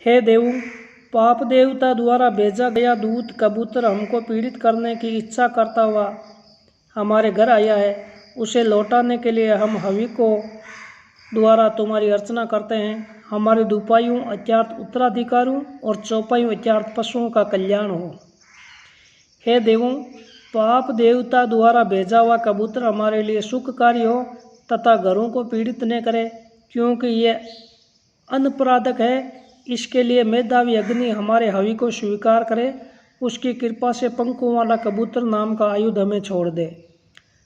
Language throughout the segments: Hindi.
हे देव, पाप देवता द्वारा भेजा गया दूत कबूतर हमको पीड़ित करने की इच्छा करता हुआ हमारे घर आया है। उसे लौटाने के लिए हम हवि को द्वारा तुम्हारी अर्चना करते हैं। हमारे दुपाइयों अर्थात उत्तराधिकारियों और चौपाइयों अर्थात पशुओं का कल्याण हो। हे देवों, पाप देवता द्वारा भेजा हुआ कबूतर हमारे लिए सुखकारी हो तथा घरों को पीड़ित न करे, क्योंकि ये अनपराधक है। इसके लिए मेधावी अग्नि हमारे हवि को स्वीकार करे। उसकी कृपा से पंखों वाला कबूतर नाम का आयुध हमें छोड़ दे।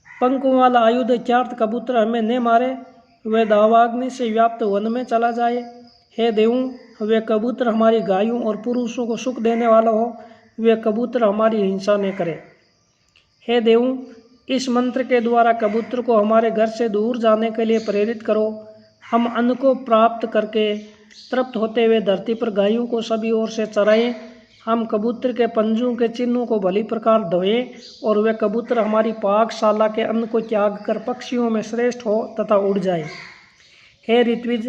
पंखों वाला आयुध अर्थात कबूतर हमें न मारे, वह दावाग्नि से व्याप्त वन में चला जाए। हे देवों, वे कबूतर हमारी गायों और पुरुषों को सुख देने वाला हो। वे कबूतर हमारी हिंसा न करे। हे देवों, इस मंत्र के द्वारा कबूतर को हमारे घर से दूर जाने के लिए प्रेरित करो। हम अन्न को प्राप्त करके तृप्त होते हुए धरती पर गायों को सभी ओर से चराएं। हम कबूतर के पंजों के चिन्हों को भली प्रकार धोएं और वे कबूतर हमारी पाकशाला के अन्न को त्याग कर पक्षियों में श्रेष्ठ हो तथा उड़ जाए। हे ऋत्विज,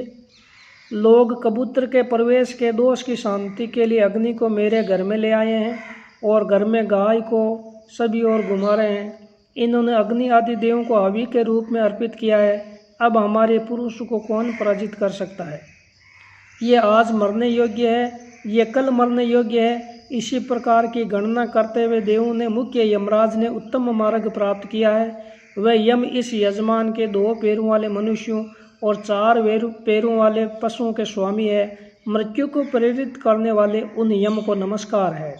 लोग कबूतर के प्रवेश के दोष की शांति के लिए अग्नि को मेरे घर में ले आए हैं और घर में गाय को सभी ओर घुमा रहे हैं। इन्होंने अग्नि आदि देवों को हवि के रूप में अर्पित किया है। अब हमारे पुरुष को कौन पराजित कर सकता है? ये आज मरने योग्य है, ये कल मरने योग्य है। इसी प्रकार की गणना करते हुए देवों ने मुख्य यमराज ने उत्तम मार्ग प्राप्त किया है। वह यम इस यजमान के 2 पैरों वाले मनुष्यों और 4 पैरों वाले पशुओं के स्वामी है। मृत्यु को प्रेरित करने वाले उन यम को नमस्कार है।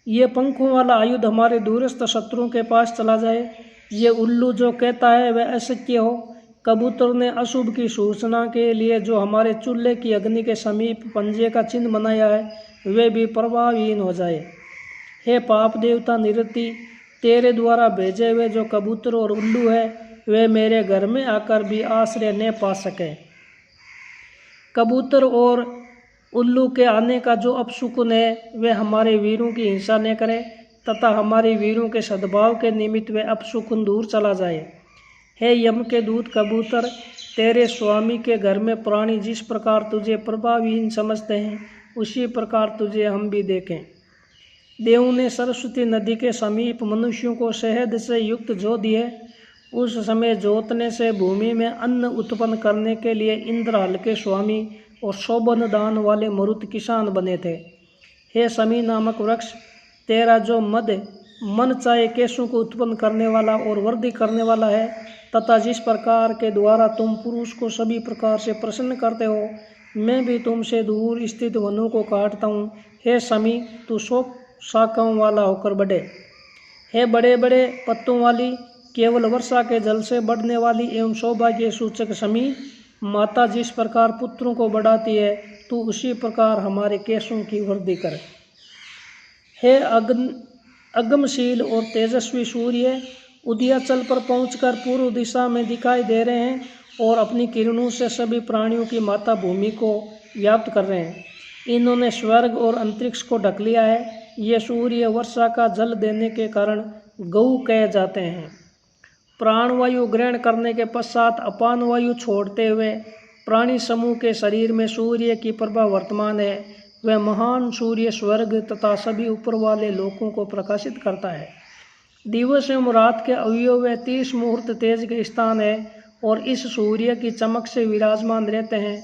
ये पंखों वाला आयुध हमारे दूरस्थ शत्रुओं के पास चला जाए। ये उल्लू जो कहता है वह असत्य हो। कबूतर ने अशुभ की सूचना के लिए जो हमारे चूल्हे की अग्नि के समीप पंजे का चिन्ह बनाया है, वे भी प्रभावहीन हो जाए। हे पाप देवता निरति, तेरे द्वारा भेजे हुए जो कबूतर और उल्लू है, वे मेरे घर में आकर भी आश्रय न पा सके। कबूतर और उल्लू के आने का जो अपशुकुन है, वे हमारे वीरों की हिंसा न करे तथा हमारे वीरों के सद्भाव के निमित्त वे अपशुकुन दूर चला जाए। हे यम के दूत कबूतर, तेरे स्वामी के घर में प्राणी जिस प्रकार तुझे प्रभावहीन समझते हैं, उसी प्रकार तुझे हम भी देखें। देवों ने सरस्वती नदी के समीप मनुष्यों को शहद से युक्त जौ दिए। उस समय जोतने से भूमि में अन्न उत्पन्न करने के लिए इंद्र हल के स्वामी और शोभन दान वाले मरुत किसान बने थे। हे समी नामक वृक्ष, तेरा जो मद मन चाहे केशों को उत्पन्न करने वाला और वृद्धि करने वाला है तथा जिस प्रकार के द्वारा तुम पुरुष को सभी प्रकार से प्रसन्न करते हो, मैं भी तुमसे दूर स्थित वनों को काटता हूँ। हे समी, तू 100 शाखाओं वाला होकर बढ़े। हे बड़े बड़े पत्तों वाली, केवल वर्षा के जल से बढ़ने वाली एवं सौभाग्य सूचक समी, माता जिस प्रकार पुत्रों को बढ़ाती है, तू उसी प्रकार हमारे केशों की वृद्धि कर। हे अगमशील और तेजस्वी सूर्य, उदयाचल पर पहुंचकर पूर्व दिशा में दिखाई दे रहे हैं और अपनी किरणों से सभी प्राणियों की माता भूमि को व्याप्त कर रहे हैं। इन्होंने स्वर्ग और अंतरिक्ष को ढक लिया है। ये सूर्य वर्षा का जल देने के कारण गौ कहे जाते हैं। प्राणवायु ग्रहण करने के पश्चात अपान वायु छोड़ते हुए प्राणी समूह के शरीर में सूर्य की प्रभा वर्तमान है। वह महान सूर्य स्वर्ग तथा सभी ऊपर वाले लोकों को प्रकाशित करता है। दिवस एवं रात के अवयव व 30 मुहूर्त तेज के स्थान है और इस सूर्य की चमक से विराजमान रहते हैं।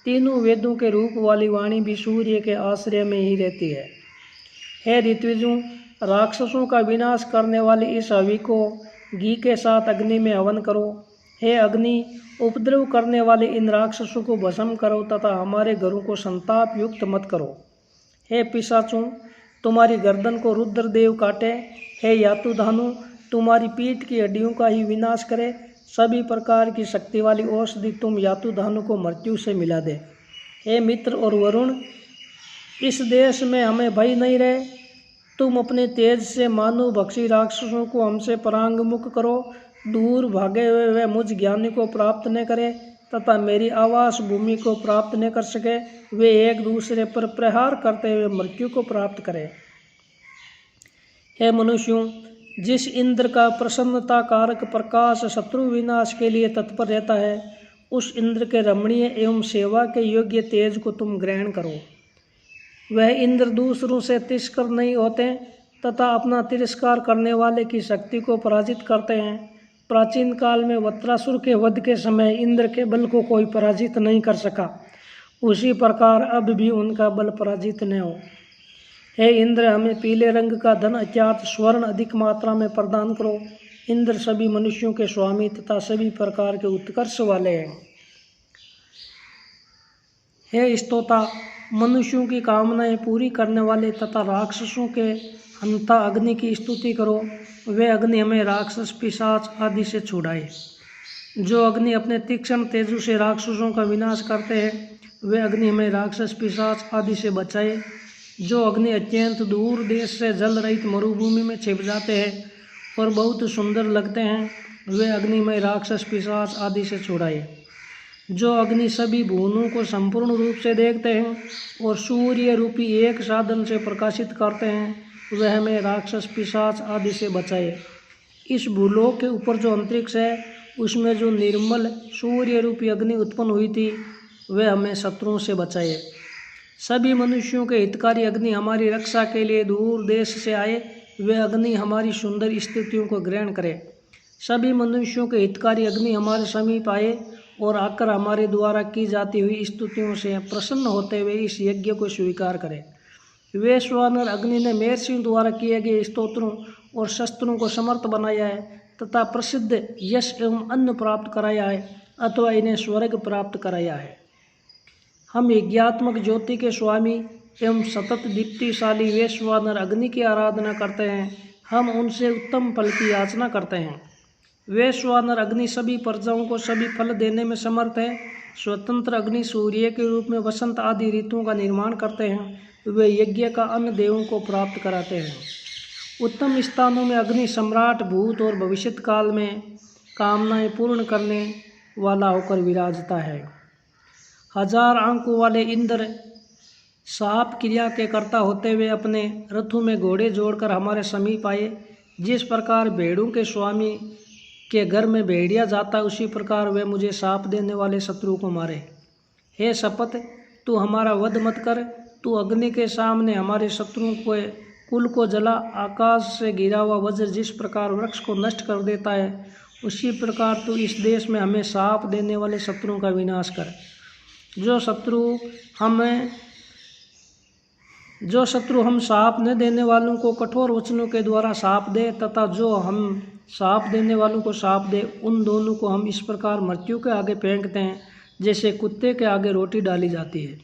तीनों वेदों के रूप वाली वाणी भी सूर्य के आश्रय में ही रहती है। हे ऋत्विजों, राक्षसों का विनाश करने वाली इस हवि को घी के साथ अग्नि में हवन करो। हे अग्नि, उपद्रव करने वाले इन राक्षसों को भस्म करो तथा हमारे घरों को संताप युक्त मत करो। हे पिशाचों, तुम्हारी गर्दन को रुद्रदेव काटे। हे यातुधानु, तुम्हारी पीठ की हड्डियों का ही विनाश करे। सभी प्रकार की शक्ति वाली औषधि तुम यातुधानु को मृत्यु से मिला दे। हे मित्र और वरुण, इस देश में हमें भय नहीं रहे। तुम अपने तेज से मानव भक्षी राक्षसों को हमसे परांगमुख करो। दूर भागे हुए वे मुझ ज्ञानी को प्राप्त न करे तथा मेरी आवास भूमि को प्राप्त न कर सके। वे एक दूसरे पर प्रहार करते हुए मृत्यु को प्राप्त करें। हे मनुष्यों, जिस इंद्र का प्रसन्नता कारक प्रकाश शत्रु विनाश के लिए तत्पर रहता है, उस इंद्र के रमणीय एवं सेवा के योग्य तेज को तुम ग्रहण करो। वह इंद्र दूसरों से तिरस्कृत नहीं होते तथा अपना तिरस्कार करने वाले की शक्ति को पराजित करते हैं। प्राचीन काल में वत्रासुर के वध के समय इंद्र के बल को कोई पराजित नहीं कर सका, उसी प्रकार अब भी उनका बल पराजित न हो। हे इंद्र, हमें पीले रंग का धन अर्थात स्वर्ण अधिक मात्रा में प्रदान करो। इंद्र सभी मनुष्यों के स्वामी तथा सभी प्रकार के उत्कर्ष वाले हैं। हे स्तोता, मनुष्यों की कामनाएं पूरी करने वाले तथा राक्षसों के हंता अग्नि की स्तुति करो। वे अग्नि हमें राक्षस, पिशाच आदि से छुड़ाए। जो अग्नि अपने तीक्ष्ण तेजु से राक्षसों का विनाश करते हैं, वे अग्नि हमें राक्षस, पिशाच आदि से बचाए। जो अग्नि अत्यंत दूर देश से जल रहित मरुभूमि में छिप जाते हैं और बहुत सुंदर लगते हैं, वे अग्नि में राक्षस, पिशाच आदि से छुड़ाए। जो अग्नि सभी भुवनों को संपूर्ण रूप से देखते हैं और सूर्य रूपी एक साधन से प्रकाशित करते हैं, वह हमें राक्षस, पिशाच आदि से बचाए। इस भूलोक के ऊपर जो अंतरिक्ष है, उसमें जो निर्मल सूर्य रूपी अग्नि उत्पन्न हुई थी, वह हमें शत्रुओं से बचाए। सभी मनुष्यों के हितकारी अग्नि हमारी रक्षा के लिए दूर देश से आए। वे अग्नि हमारी सुंदर स्तुतियों को ग्रहण करे। सभी मनुष्यों के हितकारी अग्नि हमारे समीप आए और आकर हमारे द्वारा की जाती हुई स्तुतियों से प्रसन्न होते हुए इस यज्ञ को स्वीकार करें। वैश्वानर अग्नि ने महर्षियों द्वारा किए गए स्तोत्रों और शस्त्रों को समर्थ बनाया है तथा प्रसिद्ध यश एवं अन्न प्राप्त कराया है अथवा इन्हें स्वर्ग प्राप्त कराया है। हम यज्ञात्मक ज्योति के स्वामी एवं सतत दीप्तिशाली वैश्वानर अग्नि की आराधना करते हैं। हम उनसे उत्तम फल की याचना करते हैं। वैश्वानर अग्नि सभी प्रजाओं को सभी फल देने में समर्थ है। स्वतंत्र अग्नि सूर्य के रूप में वसंत आदि ऋतुओं का निर्माण करते हैं। वे यज्ञ का अन्न देवों को प्राप्त कराते हैं। उत्तम स्थानों में अग्नि सम्राट भूत और भविष्यत काल में कामनाएं पूर्ण करने वाला होकर विराजता है। 1000 आंखों वाले इंद्र साप क्रिया के कर्ता होते हुए अपने रथों में घोड़े जोड़कर हमारे समीप आए। जिस प्रकार भेड़ों के स्वामी के घर में भेड़िया जाता, उसी प्रकार वे मुझे साप देने वाले शत्रु को मारे। हे शपथ, तू हमारा वध मत कर। तू अग्नि के सामने हमारे शत्रुओं को कुल को जला। आकाश से गिरा हुआ वज्र जिस प्रकार वृक्ष को नष्ट कर देता है, उसी प्रकार तू इस देश में हमें साप देने वाले शत्रुओं का विनाश कर। जो शत्रु हम साप न देने वालों को कठोर वचनों के द्वारा साप दे तथा जो हम साप देने वालों को साप दे, उन दोनों को हम इस प्रकार मृत्यु के आगे फेंकते हैं जैसे कुत्ते के आगे रोटी डाली जाती है।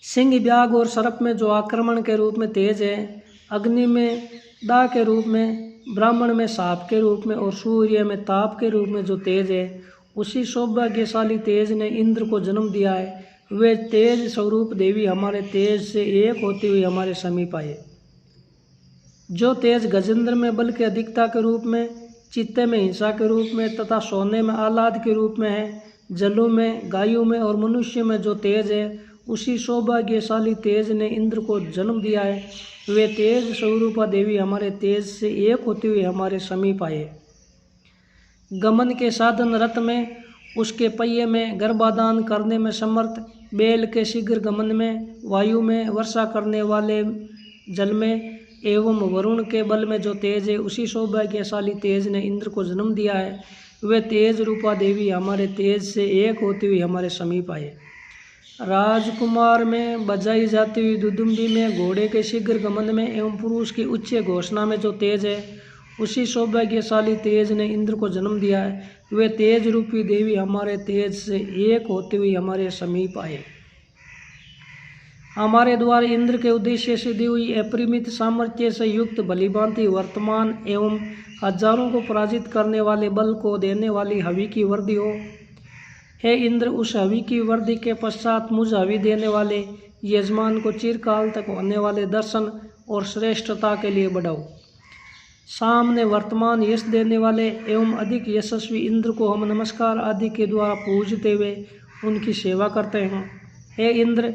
सिंह, व्याघ और सर्प में जो आक्रमण के रूप में तेज है, अग्नि में दाह के रूप में, ब्राह्मण में साप के रूप में और सूर्य में ताप के रूप में जो तेज है, उसी सौभाग्यशाली तेज ने इंद्र को जन्म दिया है। वे तेज स्वरूप देवी हमारे तेज से एक होती हुई हमारे समीप आए। जो तेज गजेंद्र में बल के अधिकता के रूप में, चित्ते में हिंसा के रूप में तथा सोने में आह्लाद के रूप में है, जलों में, गायों में और मनुष्य में जो तेज है, उसी सौभाग्यशाली तेज ने इंद्र को जन्म दिया है। वे तेज स्वरूपा देवी हमारे तेज से एक होती हुई हमारे समीप आए। गमन के साधन रथ में, उसके पहिए में, गर्भाधान करने में समर्थ, बैल के शीघ्र गमन में, वायु में, वर्षा करने वाले जल में एवं वरुण के बल में जो तेज है, उसी सौभाग्यशाली तेज ने इंद्र को जन्म दिया है। वे तेज रूपा देवी हमारे तेज से एक होती हुई हमारे समीप आए। राजकुमार में, बजाई जाती हुई दुदुम्बी में, घोड़े के शीघ्र गमन में एवं पुरुष की उच्च घोषणा में जो तेज है, उसी सौभाग्यशाली तेज ने इंद्र को जन्म दिया है। वे तेज रूपी देवी हमारे तेज से एक होती हुई हमारे समीप आए। हमारे द्वारा इंद्र के उद्देश्य से दी हुई अपरिमित सामर्थ्य से युक्त भलीभांति वर्तमान एवं हजारों को पराजित करने वाले बल को देने वाली हवि की वृद्धि हो। हे इंद्र, उस हवि की वृद्धि के पश्चात मुझ हवि देने वाले यजमान को चिरकाल तक होने वाले दर्शन और श्रेष्ठता के लिए बढ़ाओ। सामने वर्तमान यश देने वाले एवं अधिक यशस्वी इंद्र को हम नमस्कार आदि के द्वारा पूजते हुए उनकी सेवा करते हैं। हे इंद्र,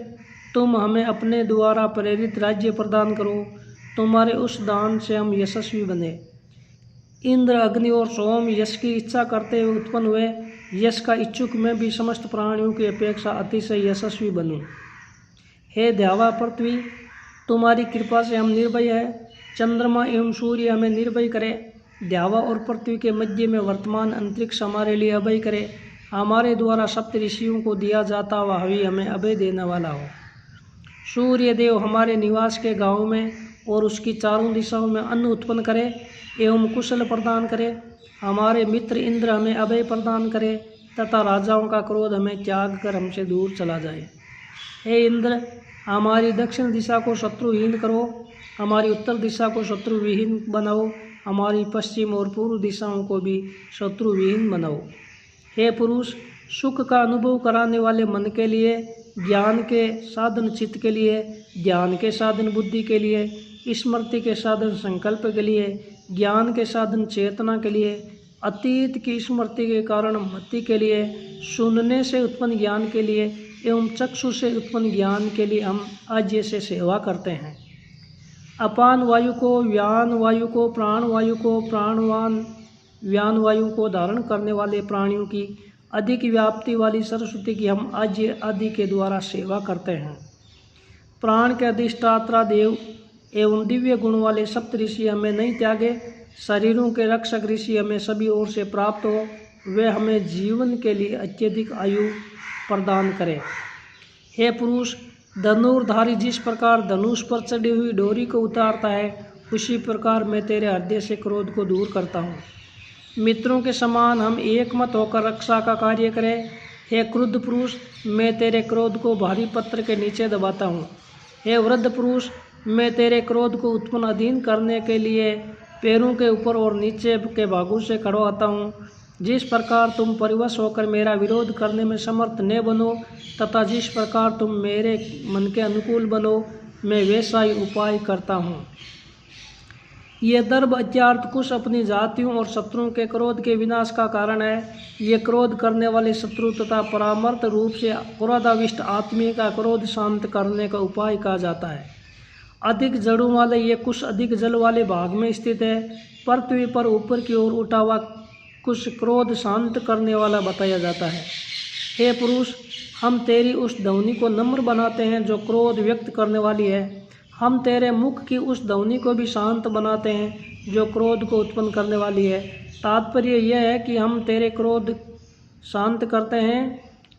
तुम हमें अपने द्वारा प्रेरित राज्य प्रदान करो। तुम्हारे उस दान से हम यशस्वी बने। इंद्र, अग्नि और सोम यश की इच्छा करते हुए उत्पन्न हुए। यश का इच्छुक मैं भी समस्त प्राणियों की अपेक्षा अतिशय यशस्वी बनूं। हे द्यावा पृथ्वी, तुम्हारी कृपा से हम निर्भय है। चंद्रमा एवं सूर्य हमें निर्भय करे। द्यावा और पृथ्वी के मध्य में वर्तमान अंतरिक्ष हमारे लिए अभय करे। हमारे द्वारा सप्त ऋषियों को दिया जाता हुआ हवि हमें अभय देने वाला हो। सूर्य देव हमारे निवास के गांव में और उसकी चारों दिशाओं में अन्न उत्पन्न करे एवं कुशल प्रदान करे। हमारे मित्र इंद्र हमें अभय प्रदान करे तथा राजाओं का क्रोध हमें त्याग कर हमसे दूर चला जाए। हे इंद्र, हमारी दक्षिण दिशा को शत्रुहीन करो, हमारी उत्तर दिशा को शत्रुविहीन बनाओ, हमारी पश्चिम और पूर्व दिशाओं को भी शत्रुविहीन बनाओ। हे पुरुष, सुख का अनुभव कराने वाले मन के लिए, ज्ञान के साधन चित्त के लिए, ध्यान के साधन बुद्धि के लिए, स्मृति के साधन संकल्प के लिए, ज्ञान के साधन चेतना के लिए, अतीत की स्मृति के कारण मति के लिए, सुनने से उत्पन्न ज्ञान के लिए एवं चक्षु से उत्पन्न ज्ञान के लिए हम आज्ञा से सेवा करते हैं। अपान वायु को, व्यान वायु को, प्राण वायु को, प्राणवान व्यान वायु को धारण करने वाले प्राणियों की अधिक व्याप्ति वाली सरस्वती की हम आज्ञा आदि के द्वारा सेवा करते हैं। प्राण के अधिष्ठात्रा देव एवं दिव्य गुण वाले सप्त ऋषि हमें नहीं त्यागे। शरीरों के रक्षक ऋषि हमें सभी ओर से प्राप्त हो। वे हमें जीवन के लिए अत्यधिक आयु प्रदान करें। हे पुरुष, धनुर्धारी जिस प्रकार धनुष पर चढ़ी हुई डोरी को उतारता है, उसी प्रकार मैं तेरे हृदय से क्रोध को दूर करता हूँ। मित्रों के समान हम एकमत होकर रक्षा का कार्य करें। हे क्रुद्ध पुरुष, मैं तेरे क्रोध को भारी पत्थर के नीचे दबाता हूँ। हे वृद्ध पुरुष, मैं तेरे क्रोध को उत्पन्न अधीन करने के लिए पैरों के ऊपर और नीचे के भागों से खड़वाता हूँ। जिस प्रकार तुम परिवश होकर मेरा विरोध करने में समर्थ न बनो तथा जिस प्रकार तुम मेरे मन के अनुकूल बनो, मैं वैसा ही उपाय करता हूँ। ये दर्भ अत्यार्थ कुश अपनी जातियों और शत्रुओं के क्रोध के विनाश का कारण है। ये क्रोध करने वाले शत्रु तथा परामर्थ रूप से क्रोधाविष्ट आत्मी का क्रोध शांत करने का उपाय कहा जाता है। अधिक जड़ों वाले ये कुश अधिक जल वाले भाग में स्थित है। पृथ्वी पर ऊपर की ओर उठा हुआ कुश क्रोध शांत करने वाला बताया जाता है। हे पुरुष, हम तेरी उस ध्वनि को नम्र बनाते हैं जो क्रोध व्यक्त करने वाली है। हम तेरे मुख की उस ध्वनि को भी शांत बनाते हैं जो क्रोध को उत्पन्न करने वाली है। तात्पर्य यह है कि हम तेरे क्रोध शांत करते हैं।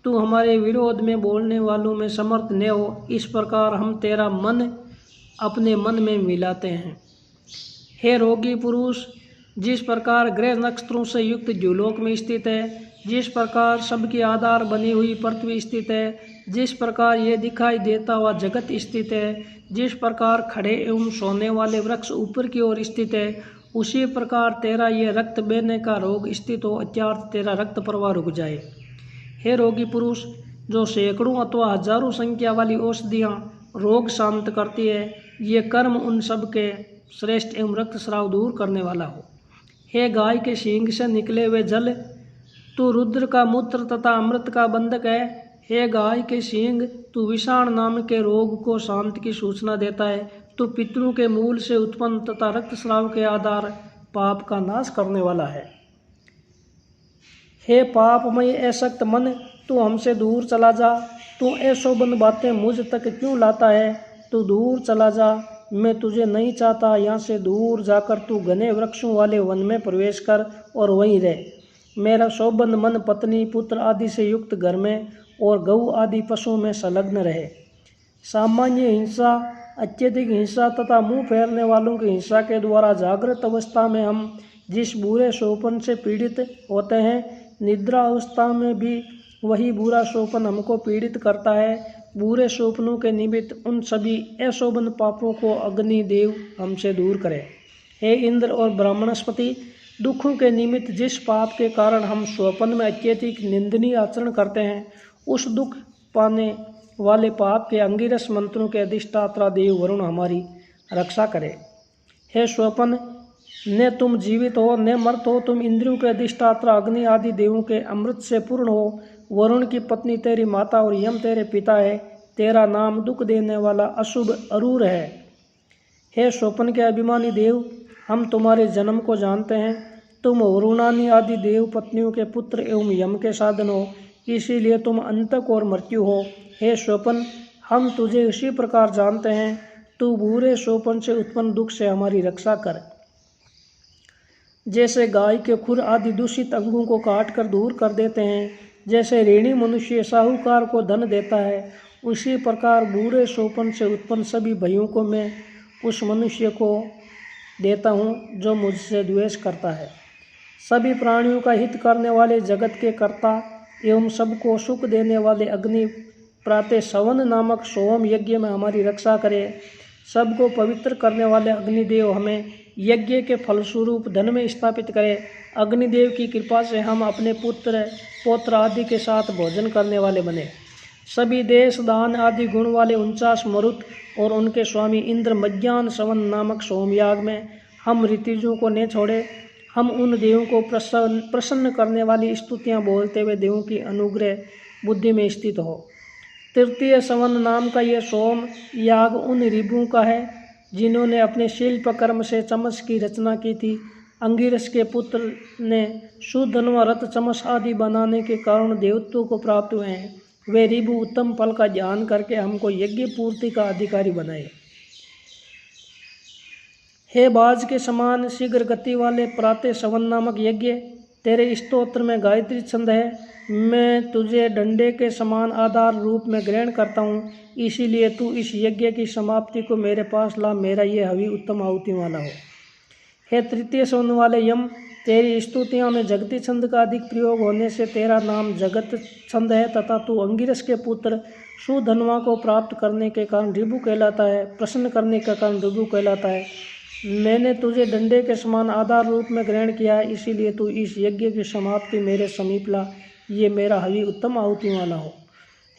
तू हमारे विरोध में बोलने वालों में समर्थ न हो, इस प्रकार हम तेरा मन अपने मन में मिलाते हैं। हे रोगी पुरुष, जिस प्रकार ग्रह नक्षत्रों से युक्त द्युलोक में स्थित है, जिस प्रकार सबकी आधार बनी हुई पृथ्वी स्थित है, जिस प्रकार ये दिखाई देता हुआ जगत स्थित है, जिस प्रकार खड़े एवं सोने वाले वृक्ष ऊपर की ओर स्थित है, उसी प्रकार तेरा ये रक्त बहने का रोग स्थित हो, अत्यार्थ तेरा रक्त प्रवाह रुक जाए। हे रोगी पुरुष, जो सैकड़ों अथवा हजारों संख्या वाली औषधियाँ रोग शांत करती है, ये कर्म उन सब के श्रेष्ठ एवं रक्तस्राव दूर करने वाला हो। हे गाय के सींग से निकले हुए जल, तू रुद्र का मूत्र तथा अमृत का बंधक है। हे गाय के सींग, तू विषाण नाम के रोग को शांत की सूचना देता है। तू पितरों के मूल से उत्पन्न तथा रक्तस्राव के आधार पाप का नाश करने वाला है। हे पापमय असक्त मन, तू हमसे दूर चला जा। तू अशोभन बातें मुझ तक क्यों लाता है? तू दूर चला जा, मैं तुझे नहीं चाहता। यहाँ से दूर जाकर तू घने वृक्षों वाले वन में प्रवेश कर और वहीं रह। मेरा शोभन मन पत्नी पुत्र आदि से युक्त घर में और गऊ आदि पशुओं में संलग्न रहे। सामान्य हिंसा, अत्यधिक हिंसा तथा मुंह फेरने वालों की हिंसा के द्वारा जागृत अवस्था में हम जिस बुरे शोपन से पीड़ित होते हैं, निद्रा अवस्था में भी वही बुरा शोपन हमको पीड़ित करता है। बुरे शोपनों के निमित्त उन सभी अशोभन पापों को अग्निदेव हमसे दूर करे। हे इंद्र और ब्राह्मणस्पति, दुखों के निमित्त जिस पाप के कारण हम स्वप्न में अत्यधिक निंदनीय आचरण करते हैं, उस दुख पाने वाले पाप के अंगिरस मंत्रों के अधिष्ठात्रा देव वरुण हमारी रक्षा करे। हे स्वप्न, न तुम जीवित हो न मर्त हो, तुम इंद्रियों के अधिष्ठात्रा अग्नि आदि देवों के अमृत से पूर्ण हो। वरुण की पत्नी तेरी माता और यम तेरे पिता है। तेरा नाम दुख देने वाला अशुभ अरूर है। हे स्वप्न के अभिमानी देव, हम तुम्हारे जन्म को जानते हैं। तुम वरुणानी आदि देव पत्नियों के पुत्र एवं यम के साधन हो, इसीलिए तुम अंतक और मृत्यु हो। हे स्वपन, हम तुझे उसी प्रकार जानते हैं। तू बुरे स्वपन से उत्पन्न दुख से हमारी रक्षा कर। जैसे गाय के खुर आदि दूषित अंगों को काट कर दूर कर देते हैं, जैसे ऋणी मनुष्य साहूकार को धन देता है, उसी प्रकार बुरे स्वपन से उत्पन्न सभी भयों को मैं उस मनुष्य को देता हूँ जो मुझसे द्वेष करता है। सभी प्राणियों का हित करने वाले जगत के कर्ता एवं सबको सुख देने वाले अग्नि प्रातः सवन नामक सोम यज्ञ में हमारी रक्षा करे। सबको पवित्र करने वाले अग्निदेव हमें यज्ञ के फलस्वरूप धन में स्थापित करे। अग्निदेव की कृपा से हम अपने पुत्र पौत्र आदि के साथ भोजन करने वाले बने। सभी देश दान आदि गुण वाले 49 मरुत और उनके स्वामी इंद्र मध्यान्ह सवन नामक सोमयाग में हम ऋतुजों को न छोड़े। हम उन देवों को प्रसन्न करने वाली स्तुतियाँ बोलते हुए देवों की अनुग्रह बुद्धि में स्थित हो। तृतीय सवन नाम का यह सोम याग उन ऋभुओं का है जिन्होंने अपने शिल्प कर्म से चमस की रचना की थी। अंगिरस के पुत्र ने सुधन्वा रथ चमस आदि बनाने के कारण देवत्व को प्राप्त हुए हैं। वे ऋभु उत्तम फल का ध्यान करके हमको यज्ञ पूर्ति का अधिकारी बनाए। हे बाज के समान शीघ्र गति वाले प्रातः सवन नामक यज्ञ, तेरे स्तोत्र में गायत्री छंद है। मैं तुझे डंडे के समान आधार रूप में ग्रहण करता हूँ, इसीलिए तू इस यज्ञ की समाप्ति को मेरे पास ला। मेरा ये हवि उत्तम आहुति वाला हो। हे तृतीय सवन वाले यम, तेरी स्तुतियों में जगती छंद का अधिक प्रयोग होने से तेरा नाम जगत छंद है तथा तू अंगिरस के पुत्र सुधन्वा को प्राप्त करने के कारण ऋभु कहलाता है, प्रसन्न करने के कारण ऋभु कहलाता है। मैंने तुझे डंडे के समान आधार रूप में ग्रहण किया है, इसीलिए तू इस यज्ञ की समाप्ति मेरे समीप ला। ये मेरा हवि उत्तम आहुति वाला हो।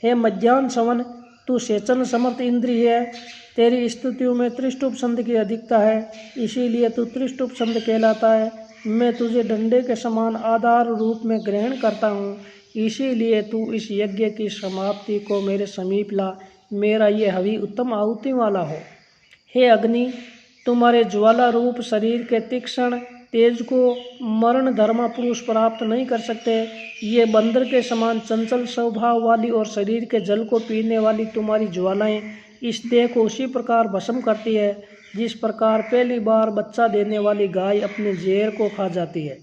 हे मध्यान्ह सवन, तू सेचन समर्थ इंद्रिय है। तेरी स्तुतियों में त्रिष्टुप छंद की अधिकता है, इसीलिए तू त्रिष्टुप छंद कहलाता है। मैं तुझे डंडे के समान आधार रूप में ग्रहण करता हूँ, इसीलिए तू इस यज्ञ की समाप्ति को मेरे समीप ला। मेरा ये हवि उत्तम आहुति वाला हो। हे अग्नि, तुम्हारे ज्वाला रूप शरीर के तीक्ष्ण तेज को मरण धर्मा पुरुष प्राप्त नहीं कर सकते। ये बंदर के समान चंचल स्वभाव वाली और शरीर के जल को पीने वाली तुम्हारी ज्वालाएं इस देह को उसी प्रकार भस्म करती है जिस प्रकार पहली बार बच्चा देने वाली गाय अपने जेर को खा जाती है।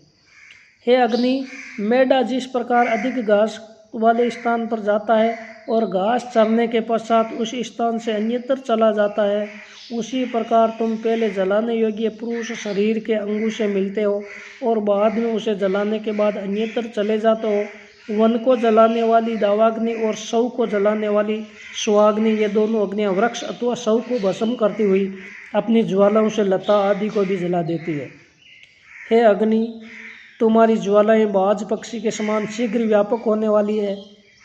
हे अग्नि, मेढा जिस प्रकार अधिक घास वाले स्थान पर जाता है और घास चरने के पश्चात उस स्थान से अन्यत्र चला जाता है, उसी प्रकार तुम पहले जलाने योग्य पुरुष शरीर के अंगों से मिलते हो और बाद में उसे जलाने के बाद अन्यत्र चले जाते हो। वन को जलाने वाली दावाग्नि और शव को जलाने वाली स्वाग्नि, ये दोनों अग्नियाँ वृक्ष अथवा शव को भस्म करती हुई अपनी ज्वालाओं से लता आदि को भी जला देती है। हे अग्नि, तुम्हारी ज्वालाएं बाज पक्षी के समान शीघ्र व्यापक होने वाली है।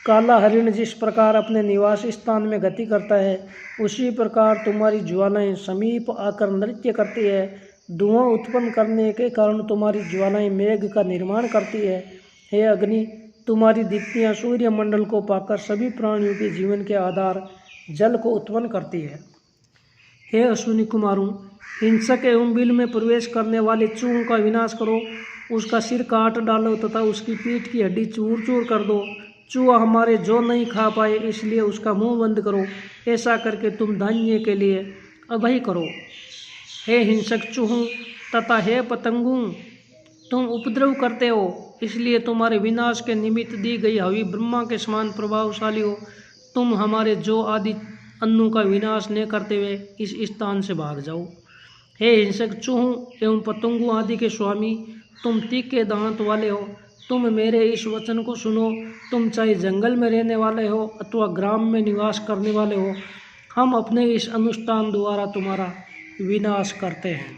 काला हरिण जिस प्रकार अपने निवास स्थान में गति करता है, उसी प्रकार तुम्हारी ज्वालाएं समीप आकर नृत्य करती है। धुआं उत्पन्न करने के कारण तुम्हारी ज्वालाएं मेघ का निर्माण करती है। हे अग्नि, तुम्हारी दीप्तियां सूर्य मंडल को पाकर सभी प्राणियों के जीवन के आधार जल को उत्पन्न करती है। हे अश्विनी कुमारों, हिंसक एवं बिल में प्रवेश करने वाले चूहों का विनाश करो। उसका सिर काट डालो तथा उसकी पीठ की हड्डी चूर चूर कर दो। चूहा हमारे जो नहीं खा पाए, इसलिए उसका मुंह बंद करो। ऐसा करके तुम धान्य के लिए अभय करो। हे हिंसक चूहों तथा हे पतंगों, तुम उपद्रव करते हो, इसलिए तुम्हारे विनाश के निमित्त दी गई हवि ब्रह्मा के समान प्रभावशाली हो। तुम हमारे जो आदि अन्नों का विनाश न करते हुए इस स्थान से भाग जाओ। हे हिंसक चूहों एवं पतंगों आदि के स्वामी, तुम तीखे दांत वाले हो। तुम मेरे इस वचन को सुनो। तुम चाहे जंगल में रहने वाले हो अथवा ग्राम में निवास करने वाले हो, हम अपने इस अनुष्ठान द्वारा तुम्हारा विनाश करते हैं।